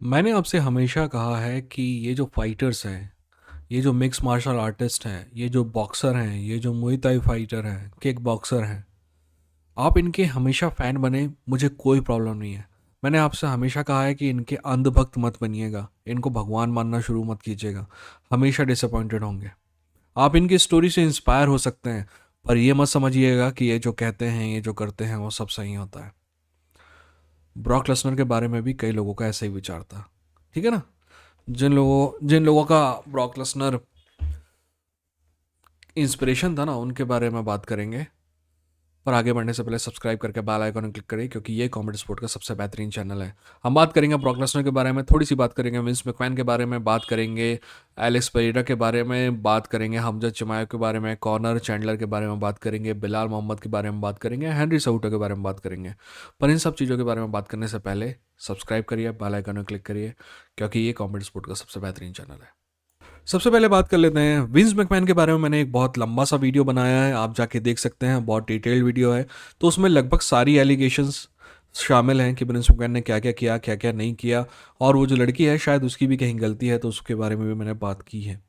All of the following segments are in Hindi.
मैंने आपसे हमेशा कहा है कि ये जो फाइटर्स हैं, ये जो मिक्स मार्शल आर्टिस्ट हैं, ये जो बॉक्सर हैं, ये जो मुay थाई फाइटर हैं, किक बॉक्सर हैं, आप इनके हमेशा फ़ैन बने, मुझे कोई प्रॉब्लम नहीं है। मैंने आपसे हमेशा कहा है कि इनके अंधभक्त मत बनिएगा, इनको भगवान मानना शुरू मत कीजिएगा, हमेशा डिसअपॉइंटेड होंगे। आप इनकी स्टोरी से इंस्पायर हो सकते हैं, पर ये मत समझिएगा कि ये जो कहते हैं, ये जो करते हैं, वो सब सही होता है। ब्रॉक लेसनर के बारे में भी कई लोगों का ऐसा ही विचार था, ठीक है ना? जिन लोगों का ब्रॉक लेसनर इंस्पिरेशन था ना, उनके बारे में बात करेंगे। पर आगे बढ़ने से पहले सब्सक्राइब करके बेल आइकन क्लिक करिए, क्योंकि ये कॉमेडी स्पोर्ट का सबसे बेहतरीन चैनल है। हम बात करेंगे ब्रॉक लेसनर के बारे में, थोड़ी सी बात करेंगे विंस मैकमैन के बारे में, बात करेंगे एलेक्स पेरेरा के बारे में, बात करेंगे हमजा चिमायो के बारे में, कॉनर चैंडलर के बारे में बात करेंगे, बिलाल मोहम्मद के बारे में बात करेंगे, हेनरी सऊटो के बारे में बात करेंगे। पर इन सब चीज़ों के बारे में बात करने से पहले सब्सक्राइब करिए, बेल आइकन क्लिक करिए, क्योंकि ये कॉमेडी स्पोर्ट का सबसे बेहतरीन चैनल है। सबसे पहले बात कर लेते हैं विंस मैकमैन के बारे में। मैंने एक बहुत लंबा सा वीडियो बनाया है, आप जाके देख सकते हैं, बहुत डिटेल्ड वीडियो है। तो उसमें लगभग सारी एलिगेशंस शामिल हैं कि विंस मैकमैन ने क्या क्या किया, क्या क्या नहीं किया, और वो जो लड़की है शायद उसकी भी कहीं गलती है, तो उसके बारे में भी मैंने बात की है।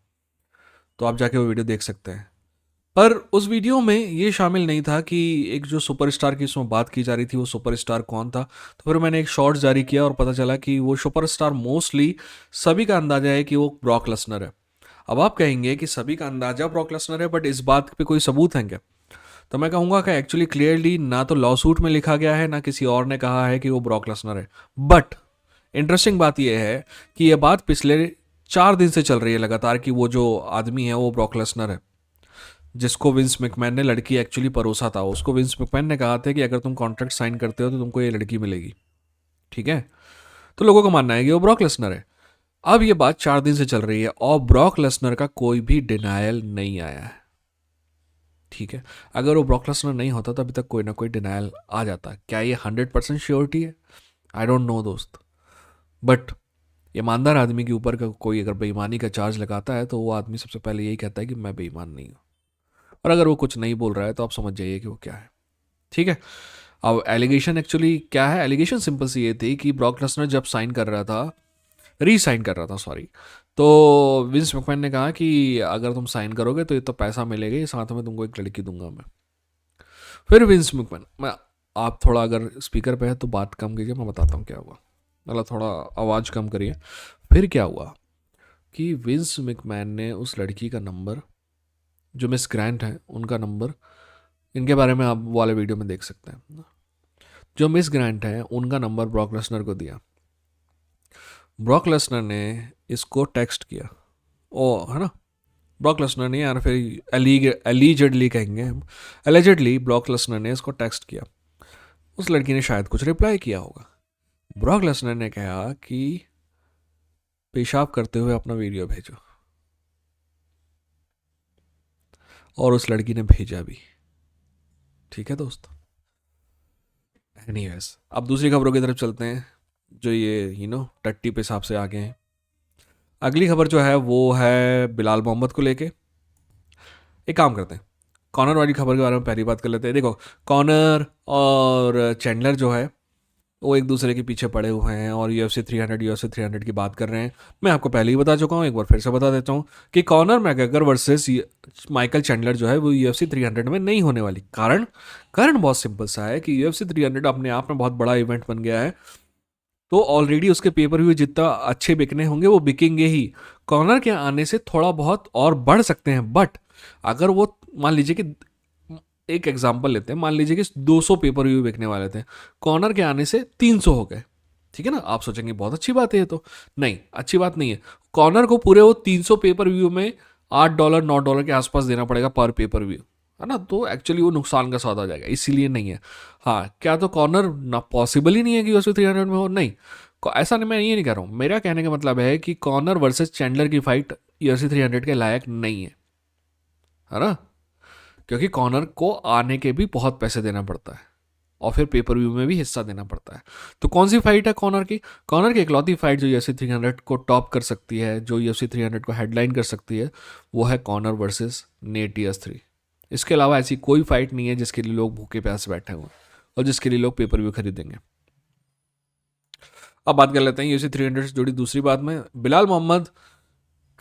तो आप जाके वो वीडियो देख सकते हैं। पर उस वीडियो में ये शामिल नहीं था कि एक जो सुपरस्टार की उसमें बात की जा रही थी, वो सुपरस्टार कौन था। तो फिर मैंने एक शॉर्ट जारी किया और पता चला कि वो सुपरस्टार मोस्टली सभी का अंदाजा है कि वो ब्रॉक लेसनर है। अब आप कहेंगे कि सभी का अंदाजा ब्रॉक लेसनर है, बट इस बात पे कोई सबूत है क्या? तो मैं कहूँगा कि एक्चुअली क्लियरली ना तो लॉ सूट में लिखा गया है, ना किसी और ने कहा है कि वो ब्रॉक लेसनर है। बट इंटरेस्टिंग बात यह है कि यह बात पिछले 4 दिन से चल रही है लगातार कि वो जो आदमी है वो ब्रॉक लेसनर है, जिसको विंस मैकमैन ने लड़की एक्चुअली परोसा था। उसको विंस मैकमैन ने कहा था कि अगर तुम कॉन्ट्रैक्ट साइन करते हो तो तुमको ये लड़की मिलेगी, ठीक है? तो लोगों का मानना है कि वो ब्रॉक लेसनर है। अब ये बात 4 दिन से चल रही है और ब्रॉक लेसनर का कोई भी डिनायल नहीं आया है, ठीक है? अगर वो ब्रॉक लेसनर नहीं होता तो अभी तक कोई ना कोई डिनायल आ जाता। क्या ये 100% श्योरिटी है? आई डोंट नो दोस्त। बट ईमानदार आदमी के ऊपर का कोई अगर बेईमानी का चार्ज लगाता है तो वो आदमी सबसे पहले यही कहता है कि मैं बेईमान नहीं हूँ। और अगर वो कुछ नहीं बोल रहा है तो आप समझ जाइए कि वो क्या है, ठीक है? अब एलिगेशन एक्चुअली क्या है? एलिगेशन सिंपल सी ये थी कि ब्रॉक लेसनर जब साइन कर रहा था, री साइन कर रहा था, सॉरी, तो विंस मैकमैन ने कहा कि अगर तुम साइन करोगे तो ये तो पैसा मिलेगा ही, साथ में तुमको एक लड़की दूंगा मैं। फिर विंस मैकमैन, मैं, आप थोड़ा अगर स्पीकर पे है तो बात कम कीजिए, मैं बताता हूँ क्या हुआ। मतलब थोड़ा आवाज़ कम करिए। फिर क्या हुआ कि विंस मैकमैन ने उस लड़की का नंबर, जो मिस ग्रांट है उनका नंबर, इनके बारे में आप वो वाले वीडियो में देख सकते हैं, जो मिस ग्रांट है उनका नंबर ब्रॉक लेसनर को दिया। ब्रॉक लेसनर ने इसको टेक्स्ट किया, ओ है ना, ब्रॉक लेसनर ने, यार फिर एलिजेडली कहेंगे हम, एलिजेडली ब्रॉक लेसनर ने इसको टेक्स्ट किया। उस लड़की ने शायद कुछ रिप्लाई किया होगा। ब्रॉक लेसनर ने कहा कि पेशाब करते हुए अपना वीडियो भेजो, और उस लड़की ने भेजा भी, ठीक है दोस्त? एनीवेज, अब दूसरी खबरों की तरफ चलते हैं, जो ये टट्टी पेशाब से आगे हैं। अगली खबर जो है वो है बिलाल मोहम्मद को लेके। एक काम करते हैं, कॉर्नर वाली खबर के बारे में पहली बात कर लेते हैं। देखो, कॉर्नर और चैंडलर जो है वो एक दूसरे के पीछे पड़े हुए हैं और UFC 300 UFC 300 की बात कर रहे हैं। मैं आपको पहले ही बता चुका हूँ, एक बार फिर से बता देता हूँ कि corner McGregor versus Michael Chandler जो है वो UFC 300 में नहीं होने वाली। कारण कारण बहुत सिंपल सा है कि UFC 300 अपने आप में बहुत बड़ा इवेंट बन गया है, तो ऑलरेडी उसके पेपर व्यू जितना अच्छे बिकने होंगे वो बिकेंगे ही। कॉर्नर के आने से थोड़ा बहुत और बढ़ सकते हैं, बट अगर वो, मान लीजिए कि, एक एग्जांपल लेते हैं, मान लीजिए कि 200 पेपर व्यू बिकने वाले थे, कॉर्नर के आने से 300 हो गए, ठीक है ना? आप सोचेंगे बहुत अच्छी बात है ये तो। नहीं, अच्छी बात नहीं है। कॉर्नर को पूरे वो 300 पेपर व्यू में $8 $9 के आसपास देना पड़ेगा पर पेपर व्यू, है ना? तो एक्चुअली वो नुकसान का सौदा हो जाएगा, इसीलिए नहीं है। हाँ, क्या तो कॉर्नर ना पॉसिबल ही नहीं है कि UFC 300 में हो? नहीं, ऐसा नहीं, मैं ये नहीं कह रहा हूँ। मेरा कहने का मतलब है कि कॉर्नर वर्सेस चैंडलर की फाइट UFC 300 के लायक नहीं है ना? क्योंकि कॉर्नर को आने के भी बहुत पैसे देना पड़ता है और फिर पेपर व्यू में भी हिस्सा देना पड़ता है। तो कौन सी फाइट है कॉर्नर की? कॉर्नर की इकलौती फाइट जो UFC 300 को टॉप कर सकती है, जो UFC 300 को हेडलाइन कर सकती है, वो है कॉर्नर वर्सेस नेट DS3। इसके अलावा ऐसी कोई फाइट नहीं है जिसके लिए लोग भूखे प्यासे बैठे हुए हैं और जिसके लिए लोग पेपर व्यू खरीदेंगे। अब बात कर लेते हैं UFC 300 से जुड़ी दूसरी बात में। बिलाल मोहम्मद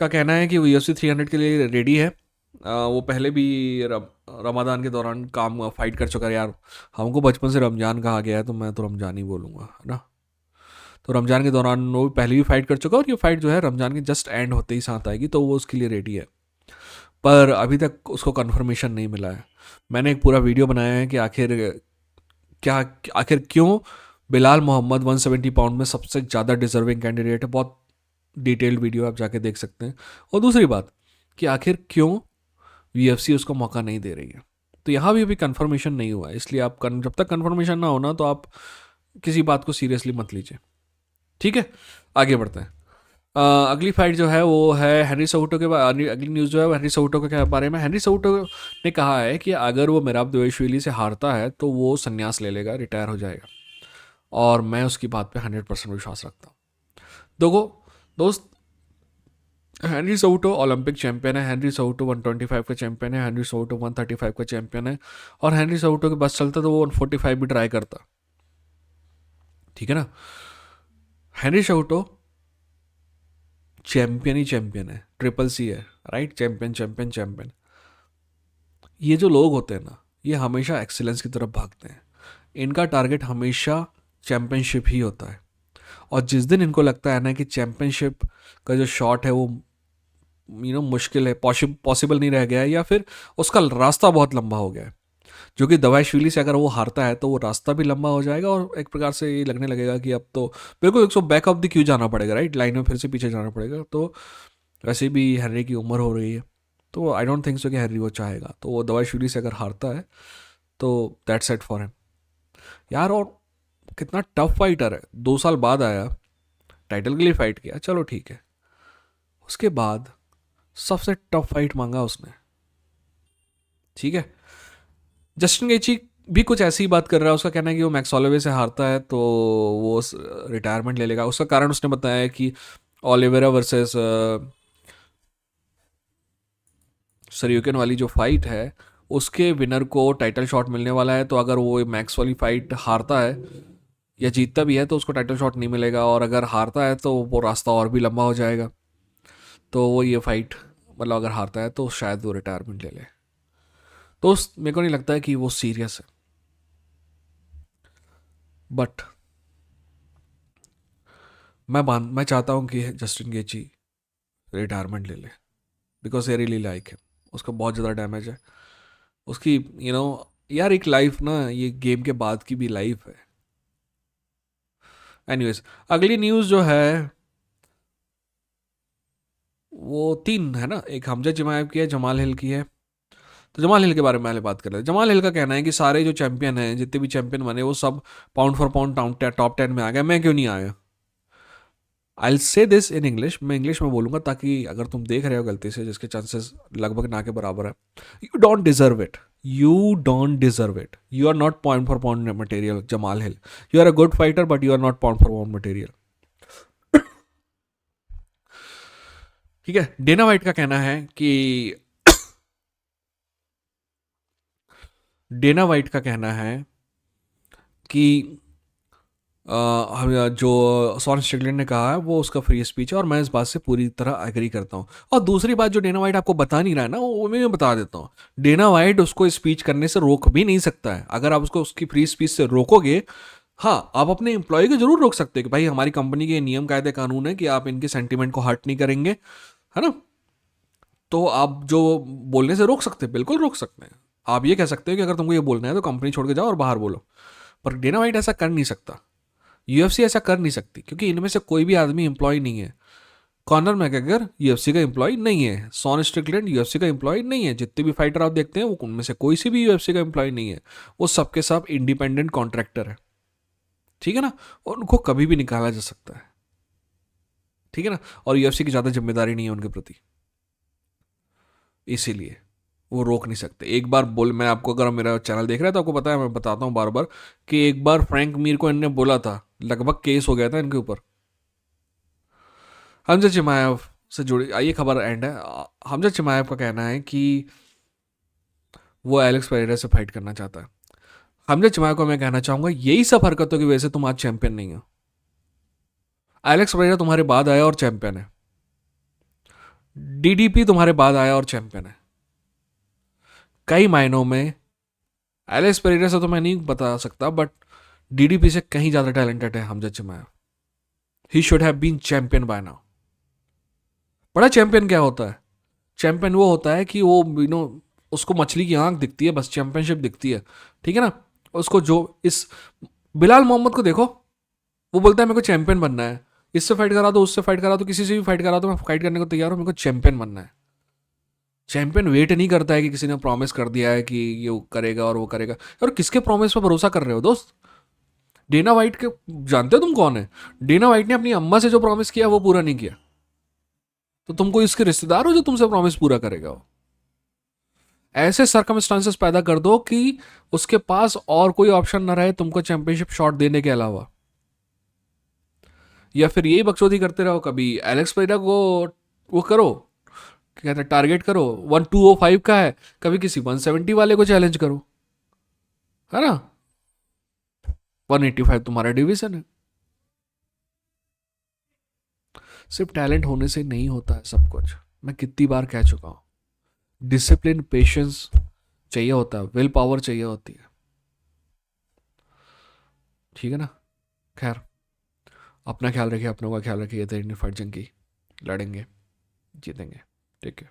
का कहना है कि वो UFC 300 के लिए रेडी है। वो पहले भी रमादान के दौरान काम फाइट कर चुका है यार। हमको बचपन से रमजान कहा गया है तो मैं तो रमजान ही बोलूँगा, है ना। तो रमजान के दौरान वो पहले भी फाइट कर चुका है और ये फाइट जो है रमजान के जस्ट एंड होते ही साथ आएगी, तो वो उसके लिए रेडी है। पर अभी तक उसको कंफर्मेशन नहीं मिला है। मैंने एक पूरा वीडियो बनाया है कि क्या आखिर क्यों बिलाल मोहम्मद 170 पाउंड में सबसे ज़्यादा डिजर्विंग कैंडिडेट है। बहुत डिटेल्ड वीडियो आप जाके देख सकते हैं। और दूसरी बात कि आखिर क्यों UFC उसको मौका नहीं दे रही है, तो यहाँ भी अभी कंफर्मेशन नहीं हुआ है। इसलिए जब तक कंफर्मेशन ना होना तो आप किसी बात को सीरियसली मत लीजिए, ठीक है। आगे बढ़ते हैं। अगली फाइट जो है वो है हेनरी सोटो के बारे। अगली न्यूज़ जो है वो हेनरी सोटो के बारे में। हेनरी सोटो ने कहा है कि अगर वो मेराब दवेशविली से हारता है तो वो संन्यास ले लेगा, रिटायर हो जाएगा। और मैं उसकी बात पे 100% विश्वास रखता हूँ। देखो दोस्त, हेनरी सोटो ओलंपिक चैंपियन है। हेनरी सोटो 125 का चैंपियन है। हेनरी सोटो 135 का चैंपियन है। और हेनरी सोटो के बस चलता तो वो 145 भी ट्राई करता, ठीक है ना। हेनरी सोटो चैंपियन ही चैंपियन है, ट्रिपल सी है, राइट। Champion champion champion. ये जो लोग होते हैं ना, ये हमेशा एक्सीलेंस की तरफ भागते हैं। इनका टारगेट हमेशा चैंपियनशिप ही होता है। और जिस दिन इनको लगता है ना कि चैंपियनशिप का जो शॉट है वो मुश्किल है, पॉसिबल नहीं रह गया है, या फिर उसका रास्ता बहुत लंबा हो गया है, जो कि दवाईशविली से अगर वो हारता है तो वो रास्ता भी लंबा हो जाएगा और एक प्रकार से ये लगने लगेगा कि अब तो बिल्कुल 100 बैक ऑफ द क्यू जाना पड़ेगा, राइट। लाइन में फिर से पीछे जाना पड़ेगा। तो वैसे भी हैरी की उम्र हो रही है, तो आई डोंट थिंक सो कि हैरी वो चाहेगा। तो वो दवाईशविली से अगर हारता है तो दैट्स इट फॉर हिम यार। और कितना टफ फाइटर है, 2 साल बाद आया, टाइटल के लिए फाइट किया, चलो ठीक है। उसके बाद सबसे टफ फाइट मांगा उसने, ठीक है। जस्टिन गेची भी कुछ ऐसी ही बात कर रहा है। उसका कहना है कि वो मैक्स हॉलोवे से हारता है तो वो रिटायरमेंट ले लेगा। उसका कारण उसने बताया है कि ओलिवेरा वर्सेस सryukin वाली जो फाइट है उसके विनर को टाइटल शॉट मिलने वाला है। तो अगर वो मैक्स वाली फाइट हारता है या जीतता भी है तो उसको टाइटल शॉट नहीं मिलेगा, और अगर हारता है तो वो रास्ता और भी लंबा हो जाएगा। तो वो ये फाइट मतलब अगर हारता है तो शायद वो रिटायरमेंट ले ले। तो मेरे को नहीं लगता है कि वो सीरियस है। बट मैं चाहता हूँ कि जस्टिन गेची रिटायरमेंट ले ले, बिकॉज आई रियली लाइक है। उसका बहुत ज़्यादा डैमेज है उसकी, यार एक लाइफ ना, ये गेम के बाद की भी लाइफ है। एनीवेज, अगली न्यूज़ जो है वो 3 है ना। एक हमजा चिमाएव की है, जमाल हिल की है। तो जमाल हिल के बारे में पहले बात कर रहे हैं। जमाल हिल का कहना है कि सारे जो चैंपियन हैं, जितने भी चैंपियन बने, वो सब पाउंड फॉर पाउंड टॉप 10 में आ गए, मैं क्यों नहीं आया। आई से दिस इन इंग्लिश, मैं इंग्लिश में बोलूंगा ताकि अगर तुम देख रहे हो गलती से, जिसके चांसेस लगभग ना के बराबर है, you don't deserve it. You don't deserve it. You are not point for point material Jamahal Hill. You are a good fighter but you are not point for point material, ठीक है। डेना वाइट का कहना है कि डेना वाइट का कहना है कि जो सॉन स्ट्रिकलैंड ने कहा है वो उसका फ्री स्पीच है, और मैं इस बात से पूरी तरह एग्री करता हूँ। और दूसरी बात जो डेना वाइट आपको बता नहीं रहा है ना, वो मैं बता देता हूँ। डेना वाइट उसको स्पीच करने से रोक भी नहीं सकता है। अगर आप उसको उसकी फ्री स्पीच से रोकोगे, हाँ, आप अपने एम्प्लॉय को जरूर रोक सकते हो कि भाई हमारी कंपनी के नियम कायदे कानून है कि आप इनके सेंटीमेंट को हर्ट नहीं करेंगे, है ना। तो आप जो बोलने से रोक सकते हैं, बिल्कुल रोक सकते हैं। आप ये कह सकते हो कि अगर तुमको ये बोलना है तो कंपनी छोड़ के जाओ और बाहर बोलो। पर डेना वाइट ऐसा कर नहीं सकता, UFC ऐसा कर नहीं सकती, क्योंकि इनमें से कोई भी आदमी एम्प्लॉय नहीं है। कॉनर मैकग्रेगर UFC का एम्प्लॉय नहीं है। सॉन स्ट्रिकलैंड UFC का एम्प्लॉय नहीं है। जितने भी फाइटर आप देखते हैं वो उनमें से कोई सी भी UFC का एम्प्लॉय नहीं है। वो सबके सब इंडिपेंडेंट कॉन्ट्रैक्टर है, ठीक है ना। और उनको कभी भी निकाला जा सकता है, ठीक है ना। और UFC की ज़्यादा जिम्मेदारी नहीं है उनके प्रति, इसीलिए वो रोक नहीं सकते। एक बार बोल, मैं आपको, अगर मेरा चैनल देख रहा है तो आपको पता है, मैं बताता हूँ बार बार कि एक बार फ्रैंक मीर को इनने बोला था, लगभग केस हो गया था इनके ऊपर। हमजा चिमाएव से जुड़ी ये खबर एंड है। हमजा चिमाएव का कहना है कि वो एलेक्स पेरेरा से फाइट करना चाहता है। हमजा चिमाएव को मैं कहना चाहूँगा, यही सब हरकतों की वजह से तुम आज चैंपियन नहीं हो। एलेक्स परेरा तुम्हारे बाद आया और चैंपियन है। डीडीपी तुम्हारे बाद आया और चैंपियन है। कई मायनों में एलेक्स परेरा से तो मैं नहीं बता सकता, बट डीडीपी से कहीं ज्यादा टैलेंटेड है हमजद चिमाया। He should have been champion by now. बड़ा चैंपियन क्या होता है? चैंपियन वो होता है कि वो उसको मछली की आंख दिखती है, बस चैंपियनशिप दिखती है, ठीक है ना। उसको जो इस बिलाल मोहम्मद को देखो, वो बोलता है मेरे को चैंपियन बनना है, इससे फाइट करा दो, उससे फाइट करा दो, किसी से भी फाइट करा दो, मैं फाइट करने को तैयार हूँ, मेरे को चैंपियन बनना है। चैंपियन वेट नहीं करता है कि किसी ने प्रॉमिस कर दिया है कि ये करेगा और वो करेगा। और किसके प्रॉमिस पर भरोसा कर रहे हो दोस्त? डेना वाइट के, जानते हो तुम कौन है? डेना वाइट ने अपनी अम्मा से जो प्रॉमिस किया वो पूरा नहीं किया, तो तुम कोई इसके रिश्तेदार हो जो तुमसे प्रॉमिस पूरा करेगा? वो ऐसे सर्कमस्टांसेस पैदा कर दो कि उसके पास और कोई ऑप्शन ना रहे तुमको चैंपियनशिप शॉट देने के अलावा। या फिर यही बकचोदी करते रहो, कभी एलेक्स पेरेरा को वो करो, क्या कहते हैं, टारगेट करो 1205 का है, कभी किसी 170 वाले को चैलेंज करो, है ना। 185 तुम्हारा डिवीजन है। सिर्फ टैलेंट होने से नहीं होता है सब कुछ, मैं कितनी बार कह चुका हूं। डिसिप्लिन, पेशेंस चाहिए होता है, विल पावर चाहिए होती है, ठीक है ना। खैर, अपना ख्याल रखिए, अपनों का ख्याल रखिए। ये तो इंडियन फाइट जंग की, लड़ेंगे, जीतेंगे। ठीक है।